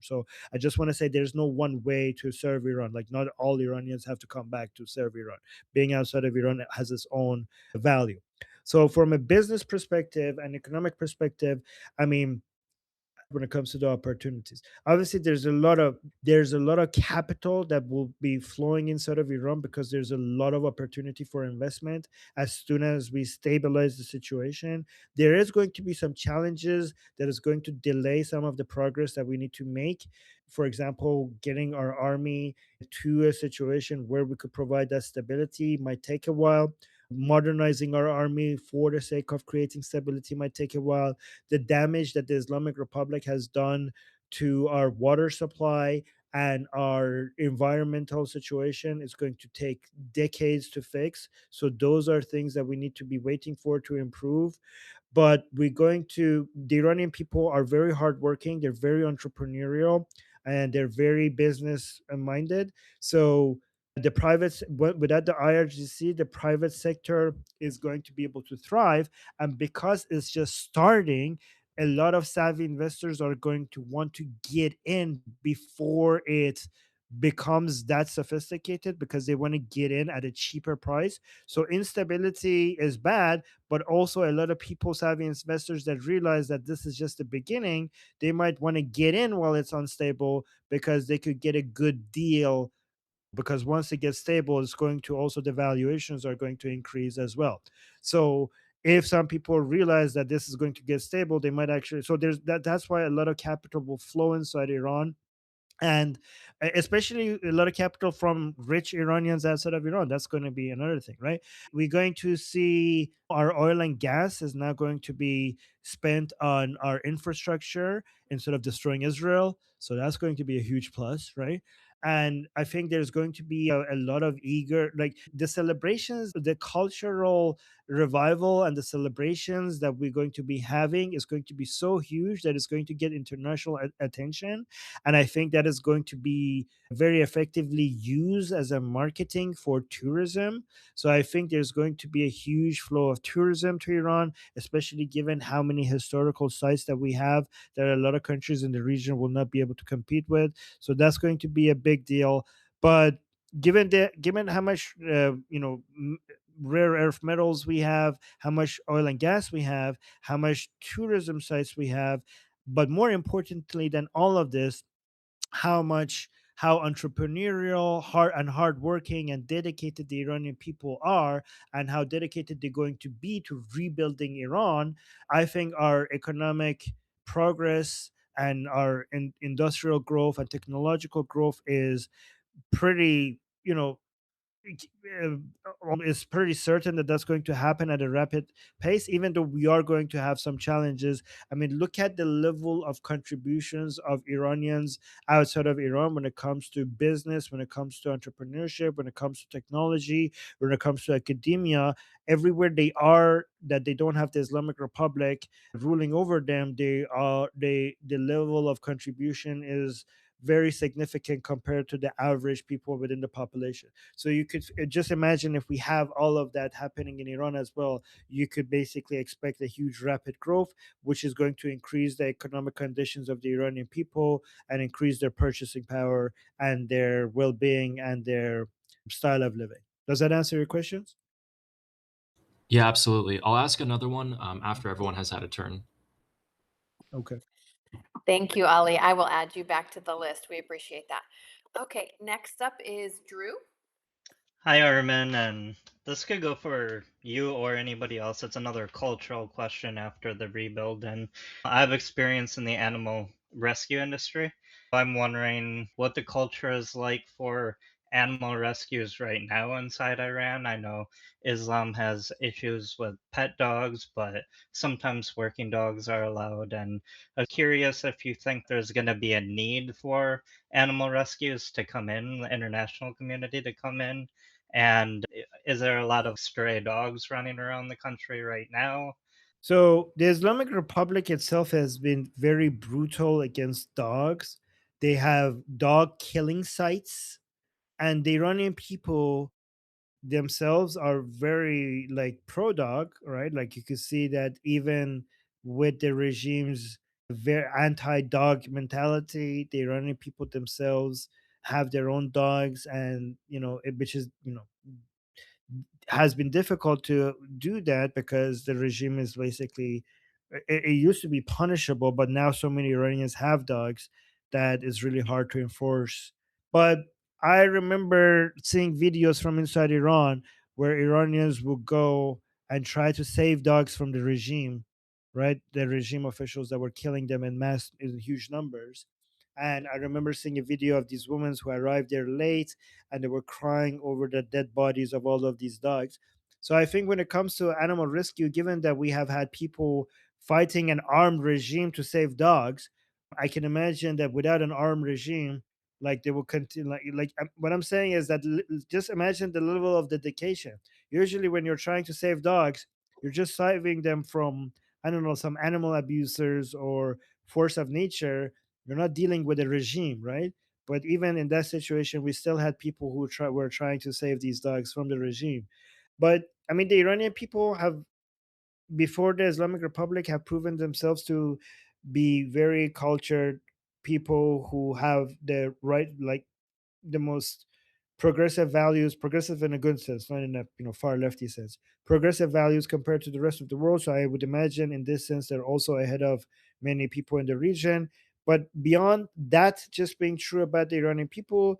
So I just want to say there's no one way to serve Iran. Like, not all Iranians have to come back to serve Iran. Being outside of Iran has its own value. So from a business perspective and economic perspective, I mean, when it comes to the opportunities, obviously there's a lot of capital that will be flowing inside of Iran, because there's a lot of opportunity for investment. As soon as we stabilize the situation, there is going to be some challenges that is going to delay some of the progress that we need to make. For example, getting our army to a situation where we could provide that stability might take a while. Modernizing our army for the sake of creating stability might take a while. The damage that the Islamic Republic has done to our water supply and our environmental situation is going to take decades to fix. So those are things that we need to be waiting for to improve. But the Iranian people are very hardworking, they're very entrepreneurial, and they're very business minded. So without the IRGC, the private sector is going to be able to thrive. And because it's just starting, a lot of savvy investors are going to want to get in before it becomes that sophisticated, because they want to get in at a cheaper price. So instability is bad, but also a lot of people, savvy investors, that realize that this is just the beginning, they might want to get in while it's unstable, because they could get a good deal. Because once it gets stable, it's going to also, the valuations are going to increase as well. So if some people realize that this is going to get stable, they might actually, so that's why a lot of capital will flow inside Iran. And especially a lot of capital from rich Iranians outside of Iran. That's going to be another thing, right? We're going to see our oil and gas is now going to be spent on our infrastructure instead of destroying Israel. So that's going to be a huge plus, right? And I think there's going to be a lot of eager, like, the celebrations, the cultural revival and the celebrations that we're going to be having is going to be so huge that it's going to get international attention. And I think that is going to be very effectively used as a marketing for tourism. So I think there's going to be a huge flow of tourism to Iran, especially given how many historical sites that we have that a lot of countries in the region will not be able to compete with. So that's going to be a big deal. But given how much rare earth metals we have, how much oil and gas we have, how much tourism sites we have, but more importantly than all of this, how entrepreneurial, hardworking and dedicated the Iranian people are, and how dedicated they're going to be to rebuilding Iran. I think our economic progress and our industrial growth and technological growth is pretty, it's pretty certain that that's going to happen at a rapid pace, even though we are going to have some challenges. I mean, look at the level of contributions of Iranians outside of Iran when it comes to business, when it comes to entrepreneurship, when it comes to technology, when it comes to academia. Everywhere they are, that they don't have the Islamic Republic ruling over them, the level of contribution is very significant compared to the average people within the population. So you could just imagine, if we have all of that happening in Iran as well, you could basically expect a huge rapid growth, which is going to increase the economic conditions of the Iranian people and increase their purchasing power and their well-being and their style of living. Does that answer your questions? Yeah, absolutely. I'll ask another one after everyone has had a turn. Okay. Thank you, Ali. I will add you back to the list. We appreciate that. Okay, next up is Drew. Hi, Armin, and this could go for you or anybody else. It's another cultural question after the rebuild, and I have experience in the animal rescue industry. I'm wondering what the culture is like for animal rescues right now inside Iran. I know Islam has issues with pet dogs, but sometimes working dogs are allowed, and I'm curious if you think there's going to be a need for animal rescues to come in, the international community to come in, and is there a lot of stray dogs running around the country right now? So the Islamic Republic itself has been very brutal against dogs. They have dog killing sites, and the Iranian people themselves are very, like, pro dog, right? Like, you could see that even with the regime's very anti-dog mentality. The Iranian people themselves have their own dogs, and which is has been difficult to do that because the regime is basically, it used to be punishable, but now so many Iranians have dogs that it's really hard to enforce. But I remember seeing videos from inside Iran where Iranians will go and try to save dogs from the regime, right? The regime officials that were killing them in mass, in huge numbers. And I remember seeing a video of these women who arrived there late, and they were crying over the dead bodies of all of these dogs. So I think when it comes to animal rescue, given that we have had people fighting an armed regime to save dogs, I can imagine that without an armed regime, like they will continue. What I'm saying is that just imagine the level of dedication. Usually, when you're trying to save dogs, you're just saving them from, I don't know, some animal abusers or force of nature. You're not dealing with a regime, right? But even in that situation, we still had people who were trying to save these dogs from the regime. But I mean, the Iranian people have, before the Islamic Republic, have proven themselves to be very cultured people who have the right, like the most progressive values, progressive in a good sense, not in a far lefty sense, progressive values compared to the rest of the world. So I would imagine in this sense they're also ahead of many people in the region. But beyond that, just being true about the Iranian people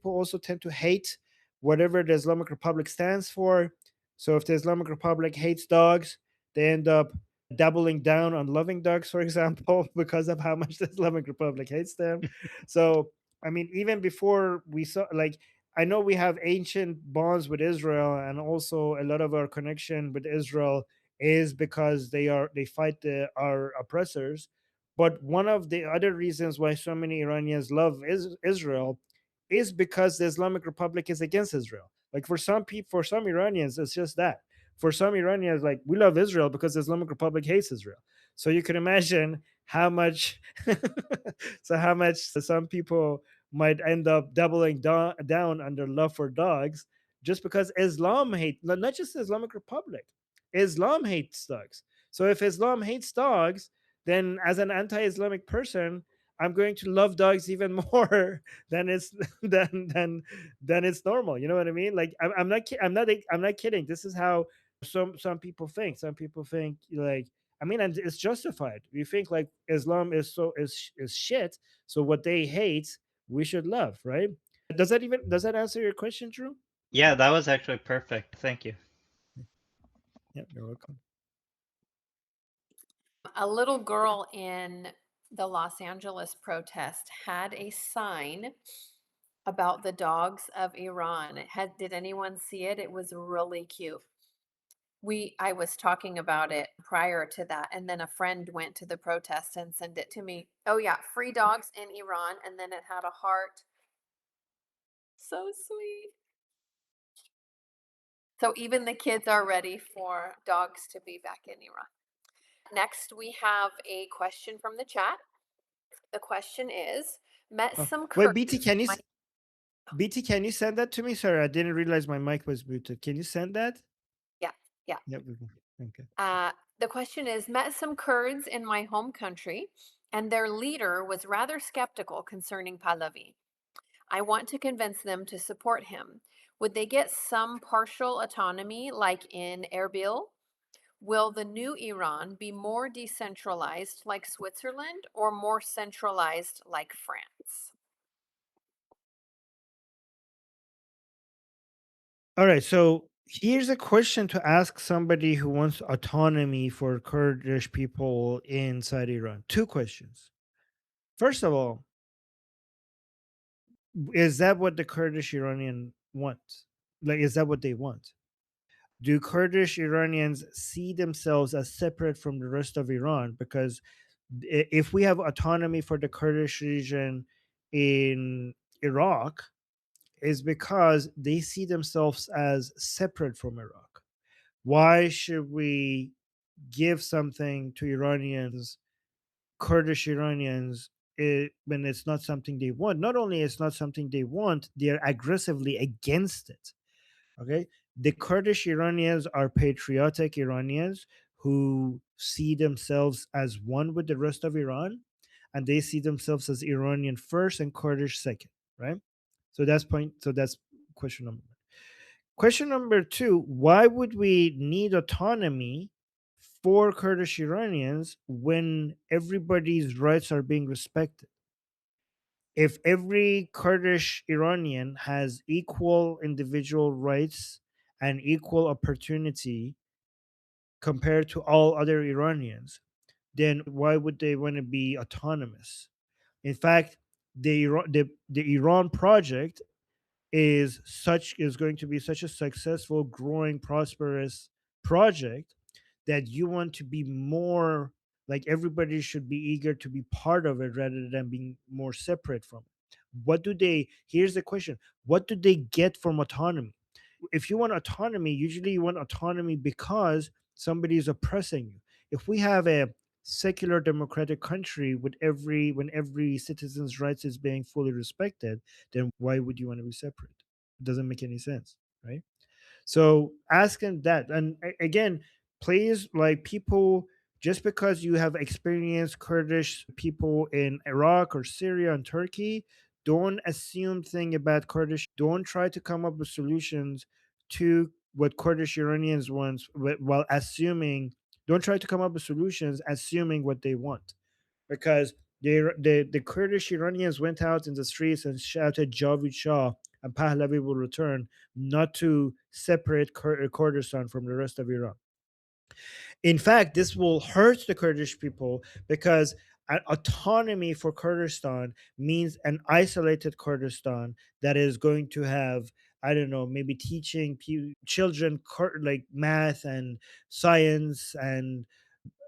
also tend to hate whatever the Islamic Republic stands for. So if the Islamic Republic hates dogs, they end up doubling down on loving dogs, for example, because of how much the Islamic Republic hates them. So I mean, even before we saw, like, I know we have ancient bonds with Israel, and also a lot of our connection with Israel is because they fight our oppressors. But one of the other reasons why so many Iranians love Israel is because the Islamic Republic is against Israel. Like for some people, for some Iranians, it's just that. For some Iranians, like, we love Israel because the Islamic Republic hates Israel. So you can imagine how much how much some people might end up doubling down on their love for dogs just because Islam hate, not just the Islamic Republic, Islam hates dogs. So if Islam hates dogs, then as an anti-Islamic person, I'm going to love dogs even more than it's than it's normal. You know what I mean? Like I'm not kidding. This is how some people think. Some people think, like, I mean, and it's justified. We think like Islam is shit. So what they hate, we should love, right? Does that answer your question, Drew? Yeah, that was actually perfect. Thank you. Yeah, you're welcome. A little girl in the Los Angeles protest had a sign about the dogs of Iran. Did anyone see it? It was really cute. I was talking about it prior to that, and then a friend went to the protest and sent it to me. Oh yeah, free dogs in Iran, and then it had a heart. So sweet. So even the kids are ready for dogs to be back in Iran. Next, we have a question from the chat. The question is, met Oh, some wait, Kurds. BT, BT, can you send that to me? Sorry, I didn't realize my mic was muted. Can you send that? Yeah, yeah. Yep. Okay. The question is, met some Kurds in my home country, and their leader was rather skeptical concerning Pahlavi. I want to convince them to support him. Would they get some partial autonomy like in Erbil? Will the new Iran be more decentralized like Switzerland or more centralized like France? All right. So here's a question to ask somebody who wants autonomy for Kurdish people inside Iran. Two questions. First of all, is that what the Kurdish Iranian want? Like, is that what they want? Do Kurdish Iranians see themselves as separate from the rest of Iran? Because if we have autonomy for the Kurdish region in Iraq, is because they see themselves as separate from Iraq. Why should we give something to Iranians, Kurdish Iranians, when it's not something they want? Not only it's not something they want, they're aggressively against it. Okay, the Kurdish Iranians are patriotic Iranians who see themselves as one with the rest of Iran, and they see themselves as Iranian first and Kurdish second, right? So that's question number one. Question number two: why would we need autonomy for Kurdish Iranians when everybody's rights are being respected? If every Kurdish Iranian has equal individual rights and equal opportunity compared to all other Iranians, then why would they want to be autonomous? In fact, the Iran project is going to be such a successful, growing, prosperous project that you want to be more like everybody should be eager to be part of it rather than being more separate from it. What do they Here's the question: what do they get from autonomy? If you want autonomy, usually you want autonomy because somebody is oppressing you. If we have a secular democratic country with every citizen's rights is being fully respected, then why would you want to be separate? It doesn't make any sense, right? So asking that, and again, please, like people, just because you have experienced Kurdish people in Iraq or Syria and Turkey, don't assume thing about Kurdish. Don't try to come up with solutions to what Kurdish Iranians want while assuming. Don't try to come up with solutions assuming what they want, because the Kurdish Iranians went out in the streets and shouted Javid Shah and Pahlavi will return, not to separate Kurdistan from the rest of Iran. In fact, this will hurt the Kurdish people because an autonomy for Kurdistan means an isolated Kurdistan that is going to have, I don't know, maybe teaching children like math and science and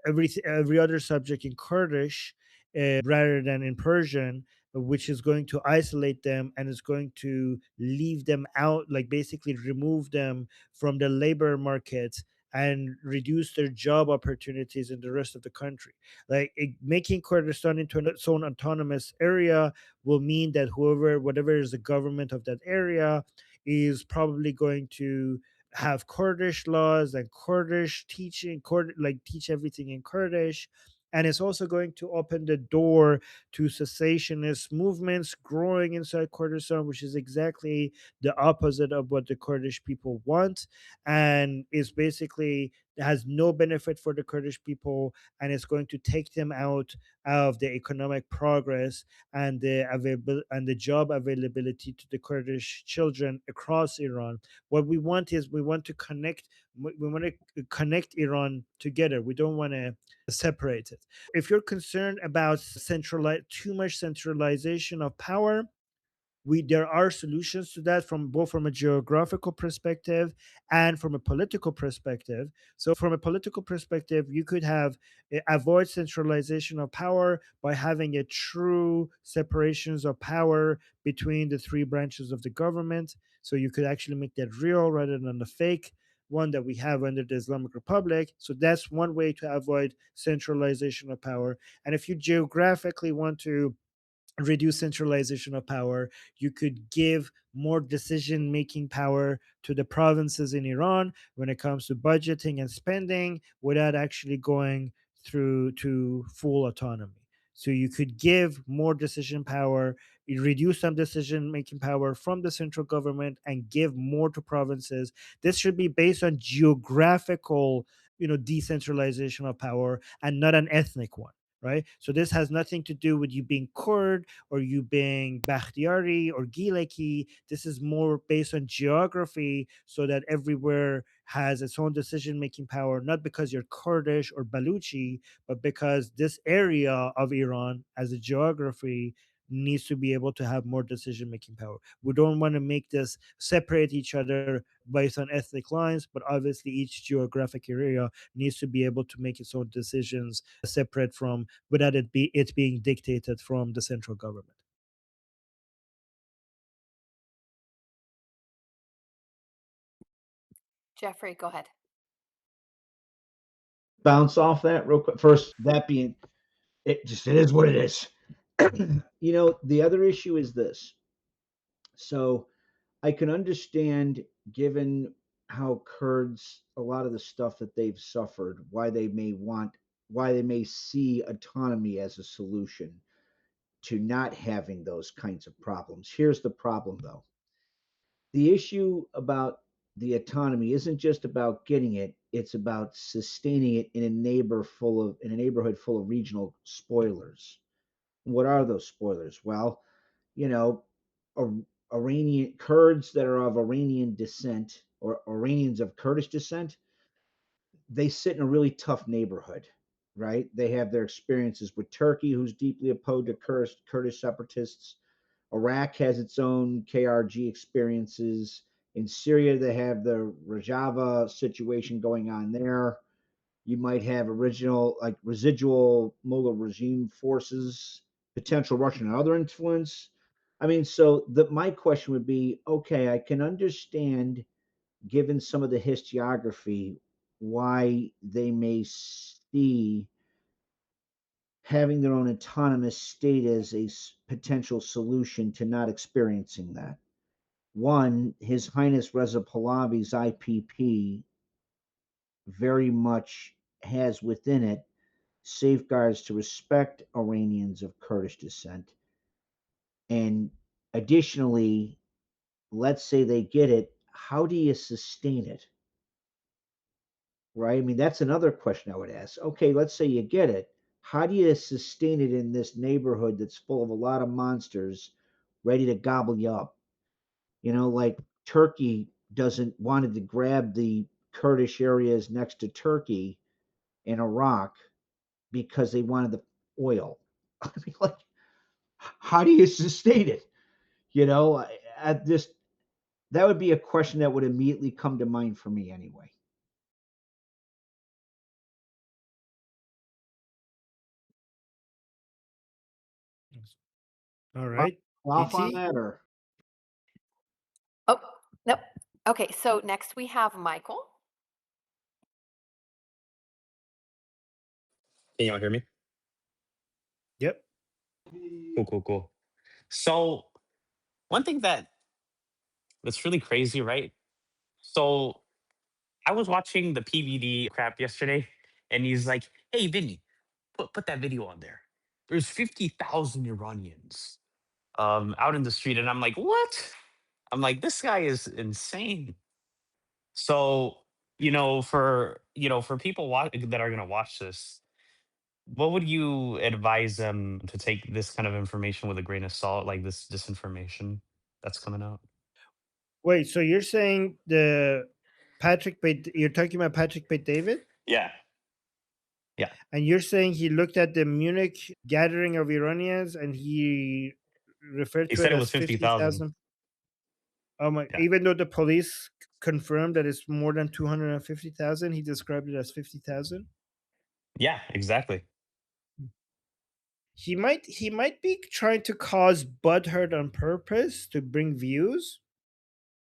every other subject in Kurdish rather than in Persian, which is going to isolate them and is going to leave them out, like basically remove them from the labor market and reduce their job opportunities in the rest of the country. Like making Kurdistan into its own autonomous area will mean that whatever is the government of that area is probably going to have Kurdish laws and Kurdish teaching, like teach everything in Kurdish. And it's also going to open the door to cessationist movements growing inside Kurdistan, which is exactly the opposite of what the Kurdish people want. And is basically has no benefit for the Kurdish people, and it's going to take them out of the economic progress and the job availability to the Kurdish children across Iran. What we want is we want to connect Iran together. We don't want to separate it. If you're concerned about too much centralization of power, there are solutions to that from both from a geographical perspective and from a political perspective. So from a political perspective, you could have avoid centralization of power by having a true separations of power between the three branches of the government. So you could actually make that real rather than the fake one that we have under the Islamic Republic. So that's one way to avoid centralization of power. And if you geographically want to reduce centralization of power, you could give more decision making power to the provinces in Iran when it comes to budgeting and spending without actually going through to full autonomy. So you could give more decision power, you reduce some decision making power from the central government and give more to provinces. This should be based on geographical, decentralization of power and not an ethnic one, right? So this has nothing to do with you being Kurd or you being Bakhtiari or Gileki. This is more based on geography so that everywhere has its own decision making power, not because you're Kurdish or Baluchi, but because this area of Iran as a geography needs to be able to have more decision making power. We don't want to make this separate each other based on ethnic lines, but obviously each geographic area needs to be able to make its own decisions separate from without it being dictated from the central government. Jeffrey, go ahead. Bounce off that real quick. First, that being it is what it is. The other issue is this. So I can understand, given how Kurds, a lot of the stuff that they've suffered, why they may see autonomy as a solution to not having those kinds of problems. Here's the problem, though. The issue about the autonomy isn't just about getting it, it's about sustaining it in a neighborhood full of regional spoilers. What are those spoilers? Well, you know, Iranian Kurds that are of Iranian descent or Iranians of Kurdish descent, they sit in a really tough neighborhood, right? They have their experiences with Turkey, who's deeply opposed to Kurdish separatists. Iraq has its own KRG experiences. In Syria, they have the Rojava situation going on there. You might have residual Mullah regime forces, potential Russian and other influence. I mean, so my question would be, okay, I can understand, given some of the historiography, why they may see having their own autonomous state as a potential solution to not experiencing that. One, His Highness Reza Pahlavi's IPP very much has within it safeguards to respect Iranians of Kurdish descent. And additionally, let's say they get it, how do you sustain it? Right? I mean, that's another question I would ask. Okay, let's say you get it. How do you sustain it in this neighborhood that's full of a lot of monsters ready to gobble you up? Like Turkey doesn't wanted to grab the Kurdish areas next to Turkey in Iraq because they wanted the oil. I mean, like, how do you sustain it? At this, that would be a question that would immediately come to mind for me anyway. All right. Off on DT? that, or Oh, nope. Okay, so next we have Michael. Can y'all hear me? Yep. Cool. So one thing that's really crazy, right? So I was watching the PBD crap yesterday, and he's like, "Hey, Vinny, put that video on there. There's 50,000 Iranians out in the street," and I'm like, "What?" I'm like, "This guy is insane." So for people that are gonna watch this, what would you advise them to take this kind of information with a grain of salt, like this disinformation that's coming out? Wait, so you're saying you're talking about Patrick Bait David? Yeah. Yeah. And you're saying he looked at the Munich gathering of Iranians and he referred He to it said it as was 50,000. 50,000? Oh my, Yeah. even though the police confirmed that it's more than 250,000, he described it as 50,000? Yeah, exactly. He might be trying to cause butthurt on purpose to bring views.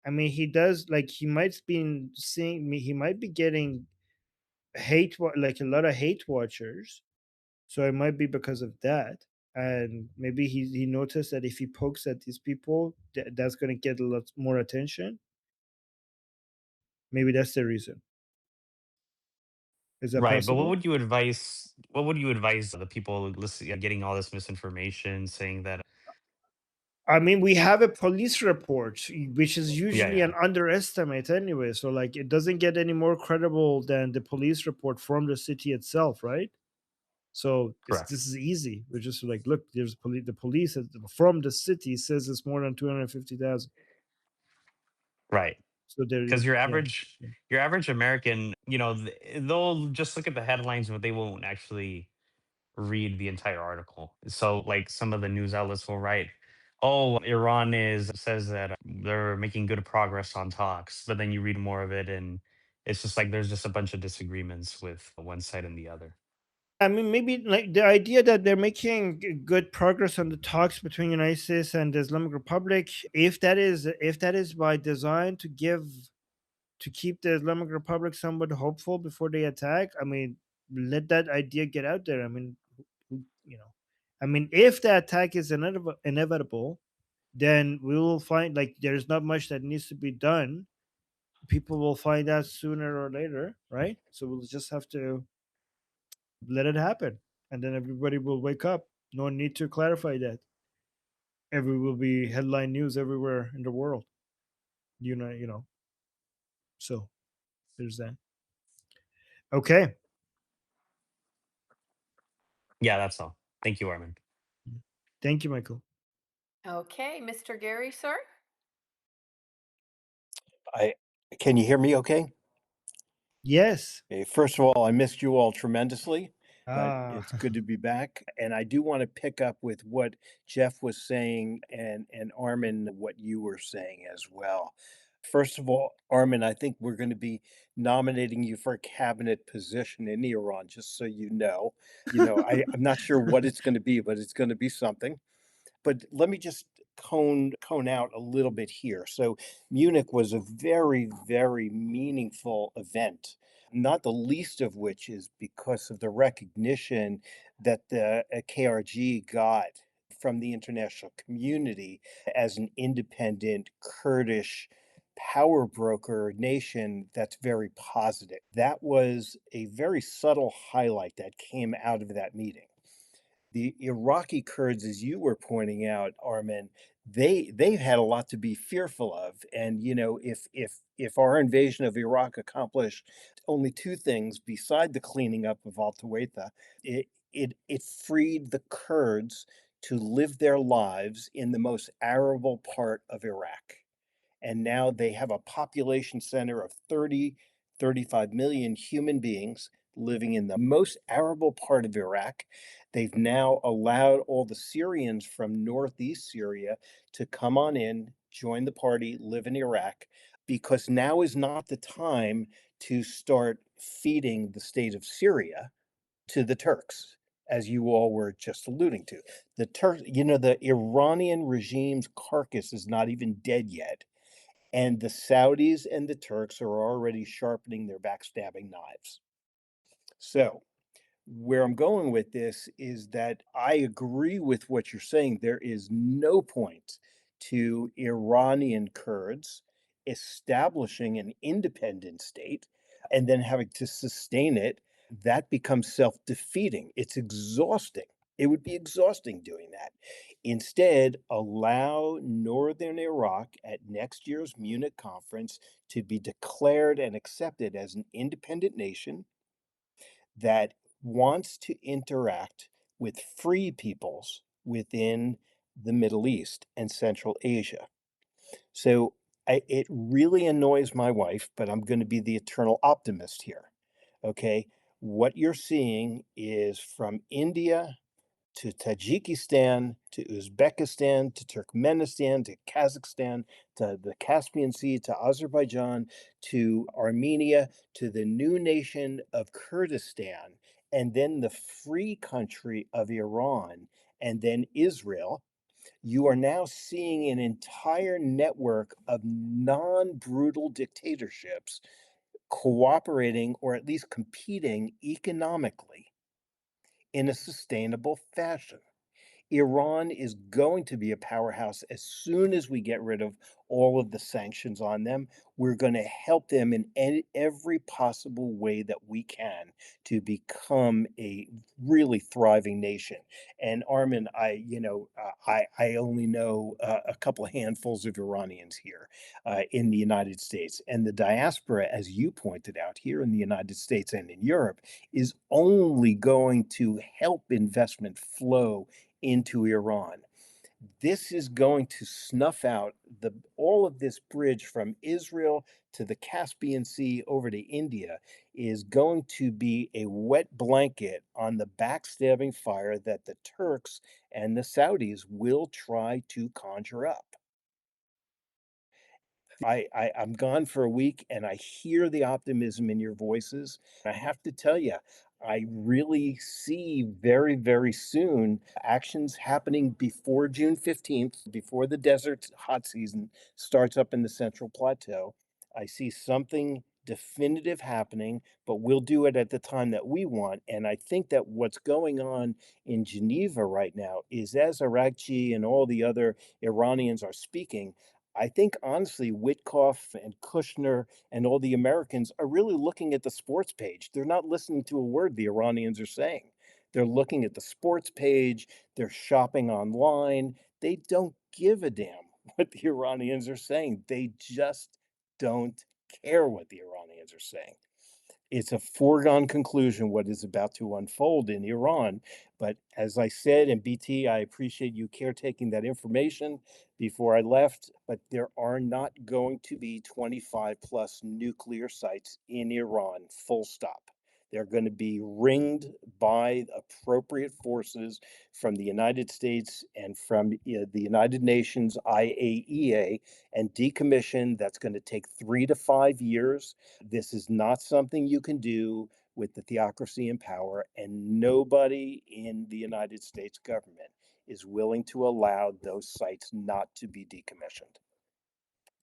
I mean, he does, like, he might be seeing me, he might be getting like a lot of hate watchers. So it might be because of that. And maybe he noticed that if he pokes at these people, that's going to get a lot more attention. Maybe that's the reason. Is that Right. But possible? what would you advise the people listening, getting all this misinformation saying that I mean, we have a police report, which is yeah, usually yeah, an underestimate anyway. So, like, it doesn't get any more credible than the police report from the city itself, right? So correct. this is easy. We're just like, look, there's the police from the city says it's more than 250,000. Right. So there, Because your yeah. average American, they'll just look at the headlines, but they won't actually read the entire article. So like some of the news outlets will write, "Oh, Iran is says that they're making good progress on talks," but then you read more of it, and it's just like there's just a bunch of disagreements with one side and the other. I mean, maybe like the idea that they're making good progress on the talks between United States and the Islamic Republic, if that is by design to keep the Islamic Republic somewhat hopeful before they attack, I mean, let that idea get out there. I mean, I mean, if the attack is inevitable, then we will find like there's not much that needs to be done people will find out sooner or later, right? So we'll just have to let it happen, and then everybody will wake up. No need to clarify that. Every will be headline news everywhere in the world. You know. So there's that. Okay. Yeah, that's all. Thank you, Armin. Thank you, Michael. Okay, Mr. Gary, sir? I Can you hear me okay? Yes. Okay, first of all, I missed you all tremendously, but Ah. it's good to be back. And I do want to pick up with what Jeff was saying and Armin, what you were saying as well. First of all, Armin, I think we're going to be nominating you for a cabinet position in Iran, just so you know. I'm not sure what it's going to be, but it's going to be something. But let me just cone out a little bit here. So Munich was a very, very meaningful event, not the least of which is because of the recognition that the KRG got from the international community as an independent Kurdish power broker nation that's very positive. That was a very subtle highlight that came out of that meeting. The Iraqi Kurds, as you were pointing out, Armin, they've had a lot to be fearful of. And if our invasion of Iraq accomplished only two things beside the cleaning up of Al Tawaitha, it freed the Kurds to live their lives in the most arable part of Iraq. And now they have a population center of 35 million human beings living in the most arable part of Iraq. They've now allowed all the Syrians from northeast Syria to come on in, join the party, live in Iraq, because now is not the time to start feeding the state of Syria to the Turks, as you all were just alluding to. The Turks, the Iranian regime's carcass is not even dead yet. And the Saudis and the Turks are already sharpening their backstabbing knives. So, where I'm going with this is that I agree with what you're saying. There is no point to Iranian Kurds establishing an independent state and then having to sustain it. That becomes self defeating. It's exhausting. It would be exhausting doing that. Instead, allow Northern Iraq at next year's Munich conference to be declared and accepted as an independent nation that wants to interact with free peoples within the Middle East and Central Asia. So it really annoys my wife, but I'm going to be the eternal optimist here. Okay. What you're seeing is from India to Tajikistan, to Uzbekistan, to Turkmenistan, to Kazakhstan, to the Caspian Sea, to Azerbaijan, to Armenia, to the new nation of Kurdistan, and then the free country of Iran, and then Israel. You are now seeing an entire network of non brutal dictatorships cooperating or at least competing economically in a sustainable fashion. Iran is going to be a powerhouse as soon as we get rid of all of the sanctions on them. We're going to help them in every possible way that we can to become a really thriving nation. And Armin, I only know a couple of handfuls of Iranians here in the United States, and the diaspora, as you pointed out, here in the United States and in Europe, is only going to help investment flow into Iran. This is going to snuff out all of this bridge from Israel to the Caspian Sea over to India is going to be a wet blanket on the backstabbing fire that the Turks and the Saudis will try to conjure up. I'm gone for a week and I hear the optimism in your voices. I have to tell you, I really see very, very soon actions happening before June 15th, before the desert hot season starts up in the Central Plateau. I see something definitive happening, but we'll do it at the time that we want. And I think that what's going on in Geneva right now is as Arakchi and all the other Iranians are speaking, I think honestly, Witkoff and Kushner and all the Americans are really looking at the sports page. They're not listening to a word the Iranians are saying. They're looking at the sports page, they're shopping online. They don't give a damn what the Iranians are saying. They just don't care what the Iranians are saying. It's a foregone conclusion what is about to unfold in Iran. But as I said, and BT, I appreciate you caretaking that information before I left, but there are not going to be 25 plus nuclear sites in Iran, full stop. They're going to be ringed by appropriate forces from the United States and from the United Nations, IAEA, and decommissioned. That's going to take 3 to 5 years. This is not something you can do with the theocracy in power, and nobody in the United States government is willing to allow those sites not to be decommissioned.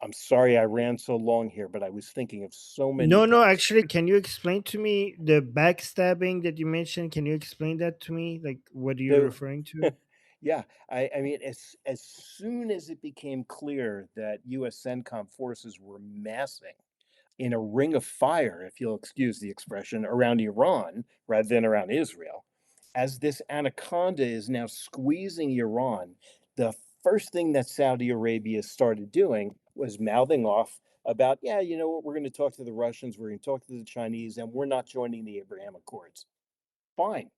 I'm sorry I ran so long here, but I was thinking of so many No, no, things. actually, can you explain to me the backstabbing that you mentioned? Can you explain that to me? Like, what are you So, referring to? yeah, I mean, as soon as it became clear that U.S. CENTCOM forces were massing in a ring of fire, if you'll excuse the expression, around Iran rather than around Israel, as this anaconda is now squeezing Iran, the first thing that Saudi Arabia started doing was mouthing off about, yeah, you know what, we're going to talk to the Russians, we're going to talk to the Chinese, and we're not joining the Abraham Accords. Fine.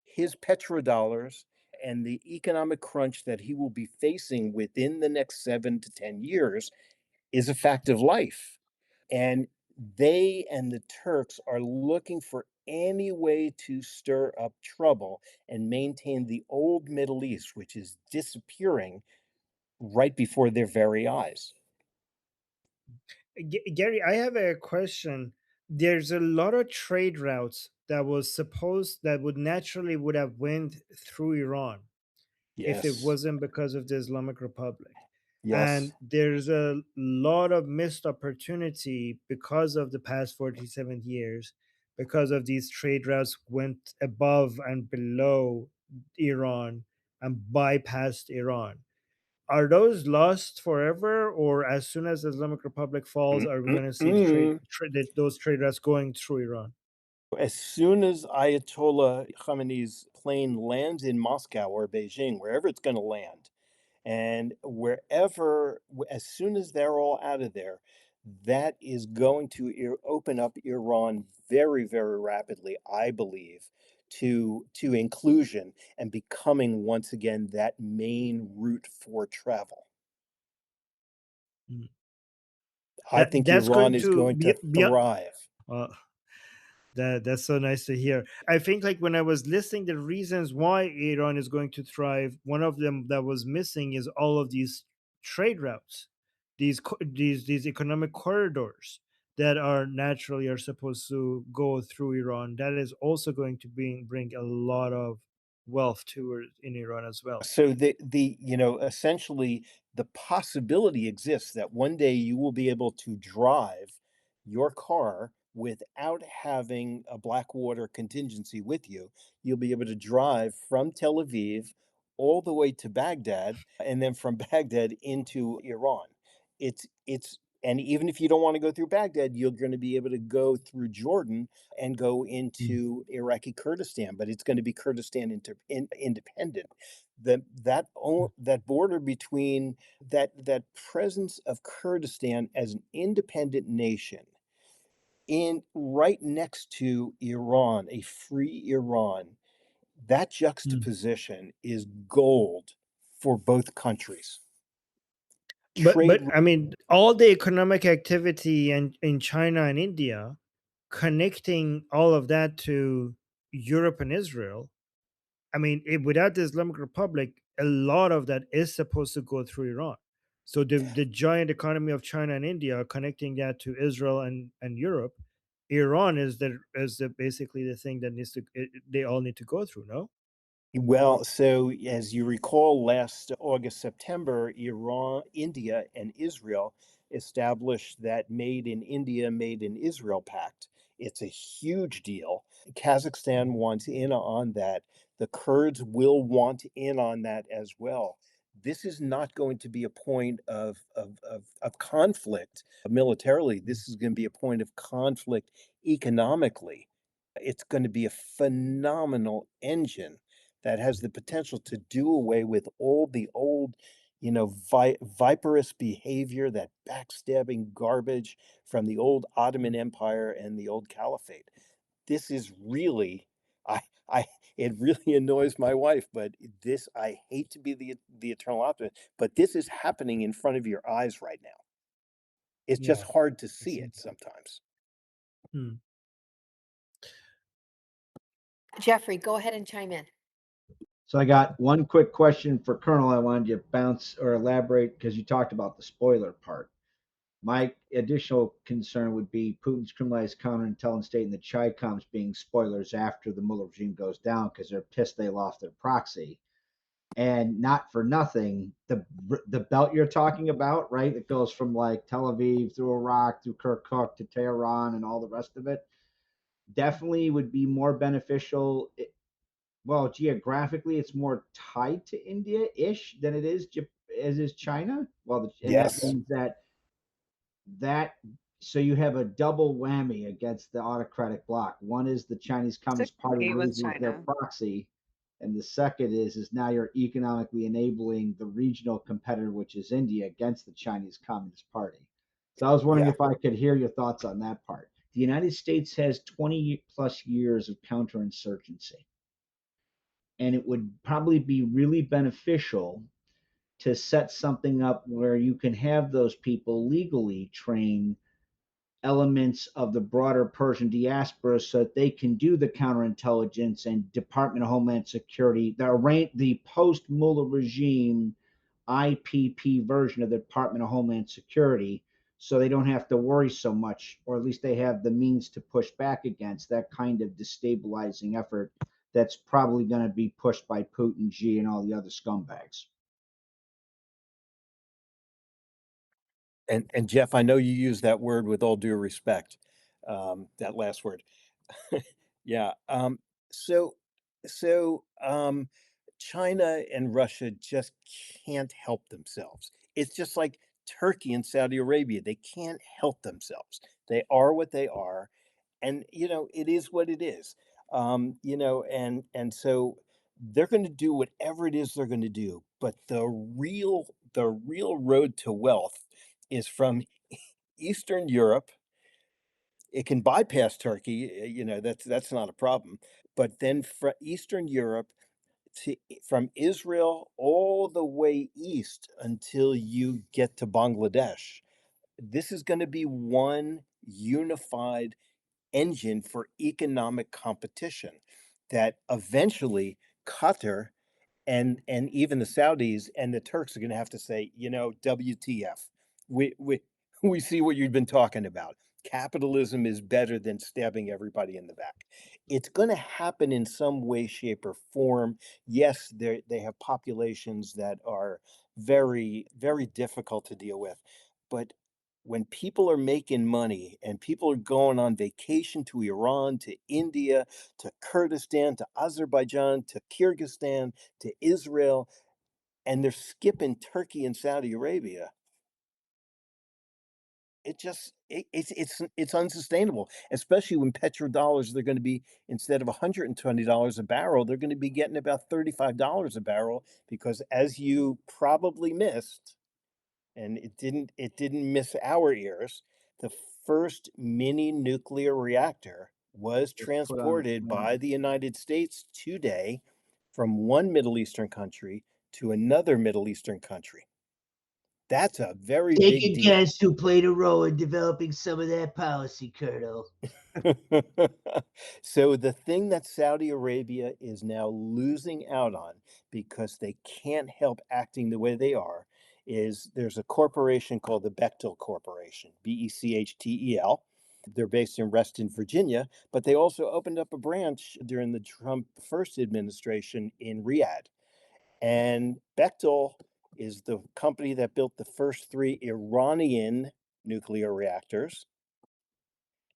His petrodollars and the economic crunch that he will be facing within the next 7 to 10 years is a fact of life. And they and the Turks are looking for any way to stir up trouble and maintain the old Middle East, which is disappearing right before their very eyes. Gary, I have a question. There's a lot of trade routes that was supposed that would naturally would have went through Iran if it Yes. wasn't because of the Islamic Republic. Yes. And there's a lot of missed opportunity because of the past 47 years, because of these trade routes went above and below Iran and bypassed Iran. Are those lost forever, or as soon as the Islamic Republic falls, are we going to see the Mm-mm-mm. those trade routes going through Iran? As soon as Ayatollah Khamenei's plane lands in Moscow or Beijing, wherever it's going to land, and wherever, as soon as they're all out of there, that is going to open up Iran very, very rapidly, I believe, to inclusion and becoming once again that main route for travel. Mm. I think That's Iran going is to going to be thrive. uh, that's so nice to hear. I think like when I was listing the reasons why Iran is going to thrive, one of them that was missing is all of these trade routes, these economic corridors that are naturally are supposed to go through Iran. That is also going to bring a lot of wealth to in Iran as well. So the essentially the possibility exists that one day you will be able to drive your car without having a Blackwater contingency with you. You'll be able to drive from Tel Aviv all the way to Baghdad and then from Baghdad into Iran. It's and even if you don't want to go through Baghdad, you're going to be able to go through Jordan and go Mm. into Iraqi Kurdistan, but it's going to be Kurdistan independent. That border between that presence of Kurdistan as an independent nation in right next to Iran, a free Iran, that Mm. juxtaposition is gold for both countries. But Trade. I mean, all the economic activity and in China and India, connecting all of that to Europe and Israel. I mean, without the Islamic Republic, a lot of that is supposed to go through Iran. So the giant economy of China and India connecting that to Israel and Europe, Iran is the basically the thing that they all need to go through. No. Well, so as you recall, last August, September, Iran, India, and Israel established that Made in India, Made in Israel pact. It's a huge deal. Kazakhstan wants in on that. The Kurds will want in on that as well. this is not going to be a point of conflict militarily. This is going to be a point of conflict economically. It's going to be a phenomenal engine that has the potential to do away with all the old, viperous behavior, that backstabbing garbage from the old Ottoman Empire and the old Caliphate. This is really, I, I, it really annoys my wife, but this, I hate to be the eternal optimist, but this is happening in front of your eyes right now. It's just Yeah, hard to I see see it that. sometimes. Hmm. Jeffrey, go ahead and chime in. So I got one quick question for Colonel. I wanted you to bounce or elaborate because you talked about the spoiler part. My additional concern would be Putin's criminalized counterintelligence state and the Chi-Coms being spoilers after the Mullah regime goes down because they're pissed they lost their proxy. And not for nothing, the belt you're talking about, right? It goes from like Tel Aviv through Iraq, through Kirkuk to Tehran and all the rest of it. Definitely would be more beneficial. Well, geographically, it's more tied to India-ish than it is as is China. Well, and that Yes. means that so you have a double whammy against the autocratic bloc. One is the Chinese Communist Party Disagree with loses their China. proxy, and the second is now you're economically enabling the regional competitor, which is India, against the Chinese Communist Party. So I was wondering Yeah. if I could hear your thoughts on that part. The United States has 20 plus years of counterinsurgency, and it would probably be really beneficial to set something up where you can have those people legally train elements of the broader Persian diaspora so that they can do the counterintelligence and Department of Homeland Security, the post-Mullah regime IPP version of the Department of Homeland Security, so they don't have to worry so much, or at least they have the means to push back against that kind of destabilizing effort that's probably going to be pushed by Putin, Xi, and all the other scumbags. And Jeff, I know you use that word with all due respect, that last word. Yeah. So so China and Russia just can't help themselves. It's just like Turkey and Saudi Arabia. They can't help themselves. They are what they are, and it is what it is. And so they're going to do whatever it is they're going to do. But the real road to wealth is from Eastern Europe. It can bypass Turkey, that's not a problem. But then from Eastern Europe from Israel all the way east until you get to Bangladesh. This is going to be one unified engine for economic competition that eventually Qatar and even the Saudis and the Turks are going to have to say, WTF. We we see what you've been talking about. Capitalism is better than stabbing everybody in the back. It's going to happen in some way, shape, or form. Yes, they have populations that are very, very difficult to deal with, but when people are making money and people are going on vacation to Iran, to India, to Kurdistan, to Azerbaijan, to Kyrgyzstan, to Israel, and they're skipping Turkey and Saudi Arabia. It's unsustainable, especially when petrodollars they're going to be, instead of $120 a barrel, they're going to be getting about $35 a barrel because, as you probably missed, and it didn't miss our ears, the first mini nuclear reactor was Was put on the transported planet. by the United States today from one Middle Eastern country to another Middle Eastern country. That's a very Take big a deal. guess who played a role in developing some of that policy, Colonel. So the thing that Saudi Arabia is now losing out on because they can't help acting the way they are is there's a corporation called the Bechtel Corporation, Bechtel. They're based in Reston, Virginia, but they also opened up a branch during the Trump first administration in Riyadh. And Bechtel is the company that built the first three Iranian nuclear reactors,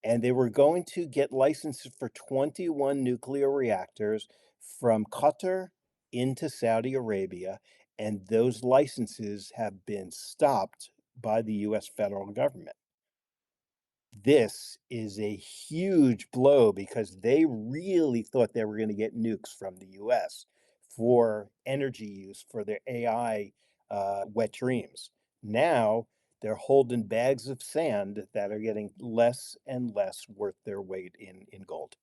and they were going to get licenses for 21 nuclear reactors from Qatar into Saudi Arabia. and those licenses have been stopped by the US federal government. This is a huge blow because they really thought they were going to get nukes from the US for energy use for their AI wet dreams. Now they're holding bags of sand that are getting less and less worth their weight in gold.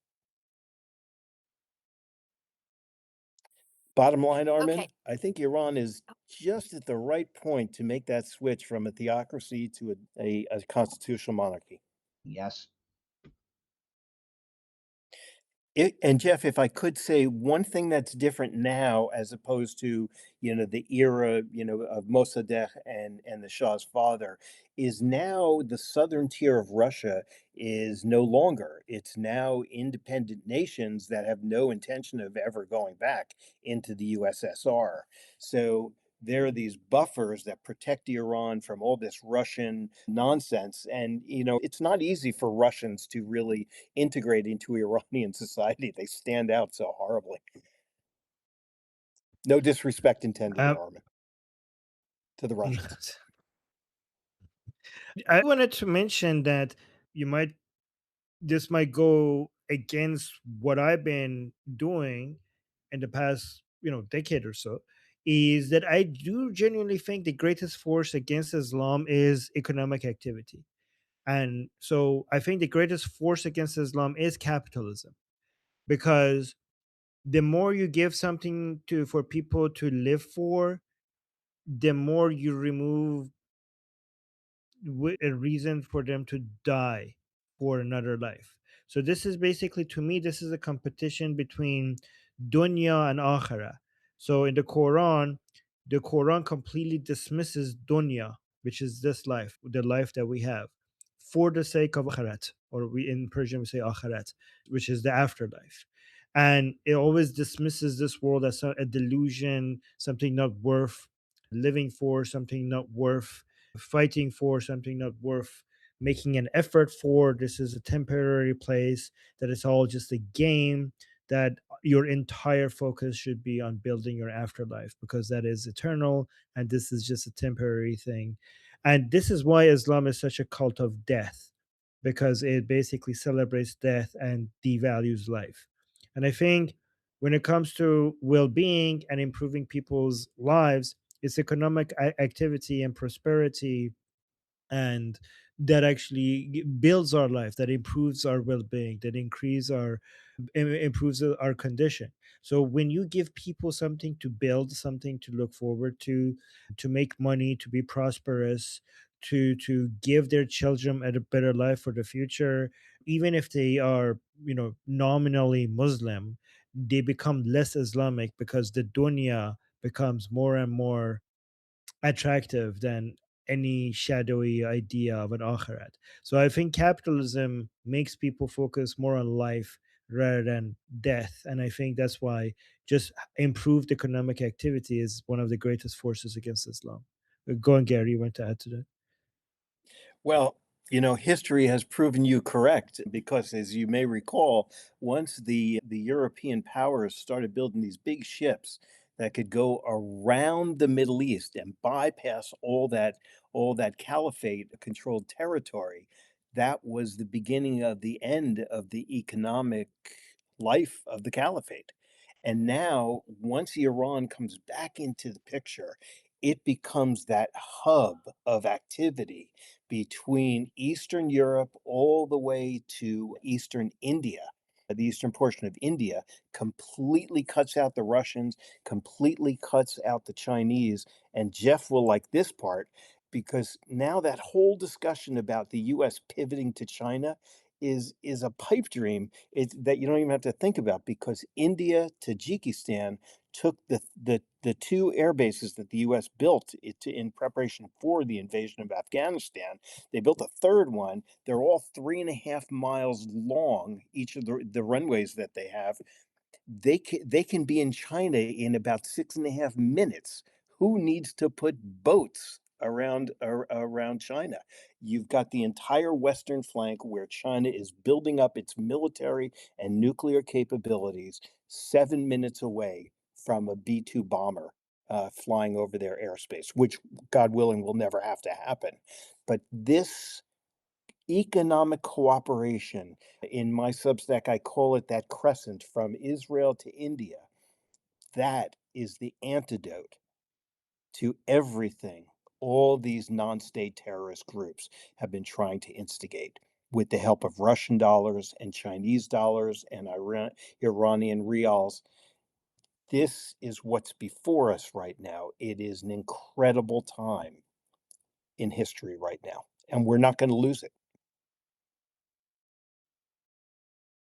Bottom line, Okay. Armin, I think Iran is just at the right point to make that switch from a theocracy to a constitutional monarchy. Yes. And Jeff, if I could say one thing that's different now as opposed to, the era, of Mossadegh and the Shah's father, is now the southern tier of Russia is no longer. It's now independent nations that have no intention of ever going back into the USSR. So there are these buffers that protect Iran from all this Russian nonsense. And, it's not easy for Russians to really integrate into Iranian society. They stand out so horribly. No disrespect intended, Um, Armin, to the Russians. I wanted to mention that you might this might go against what I've been doing in the past, decade or so, is that I do genuinely think the greatest force against Islam is economic activity. And so I think the greatest force against Islam is capitalism, because the more you give something to for people to live for, the more you remove a reason for them to die for another life. So this is basically, to me, this is a competition between dunya and akhirah. So in the Quran completely dismisses dunya, which is this life, the life that we have, for the sake of akhirat, or we in Persian we say akhirat, which is the afterlife. And it always dismisses this world as a delusion, something not worth living for, something not worth fighting for, something not worth making an effort for. This is a temporary place, that it's all just a game, that your entire focus should be on building your afterlife, because that is eternal and this is just a temporary thing. And this is why Islam is such a cult of death, because it basically celebrates death and devalues life. And I think when it comes to well-being and improving people's lives, it's economic activity and prosperity, and that actually builds our life, that improves our well-being, that improves our condition. So when you give people something to build, something to look forward to make money, to be prosperous, to give their children a better life for the future, even if they are, nominally Muslim, they become less Islamic, because the dunya becomes more and more attractive than any shadowy idea of an akhirat. So I think capitalism makes people focus more on life rather than death. And I think that's why just improved economic activity is one of the greatest forces against Islam. Go on, Gary, you want to add to that? Well, history has proven you correct because, as you may recall, once the European powers started building these big ships that could go around the Middle East and bypass all that caliphate controlled territory, that was the beginning of the end of the economic life of the caliphate. And now, once Iran comes back into the picture, it becomes that hub of activity between Eastern Europe all the way to Eastern India. The eastern portion of India completely cuts out the Russians, completely cuts out the Chinese. And Jeff will like this part because now that whole discussion about the US pivoting to China is a pipe dream that you don't even have to think about because India, Tajikistan took the two air bases that the US built in preparation for the invasion of Afghanistan. They built a third one. They're all 3.5 miles long, each of the runways that they have. They can be in China in about 6.5 minutes. Who needs to put boats around China? You've got the entire western flank where China is building up its military and nuclear capabilities 7 minutes away from a B 2 bomber flying over their airspace, which, God willing, will never have to happen. But this economic cooperation, in my Substack, I call it that crescent from Israel to India. That is the antidote to everything all these non-state terrorist groups have been trying to instigate with the help of Russian dollars and Chinese dollars and Iranian rials. This is what's before us right now. It is an incredible time in history right now, and we're not going to lose it.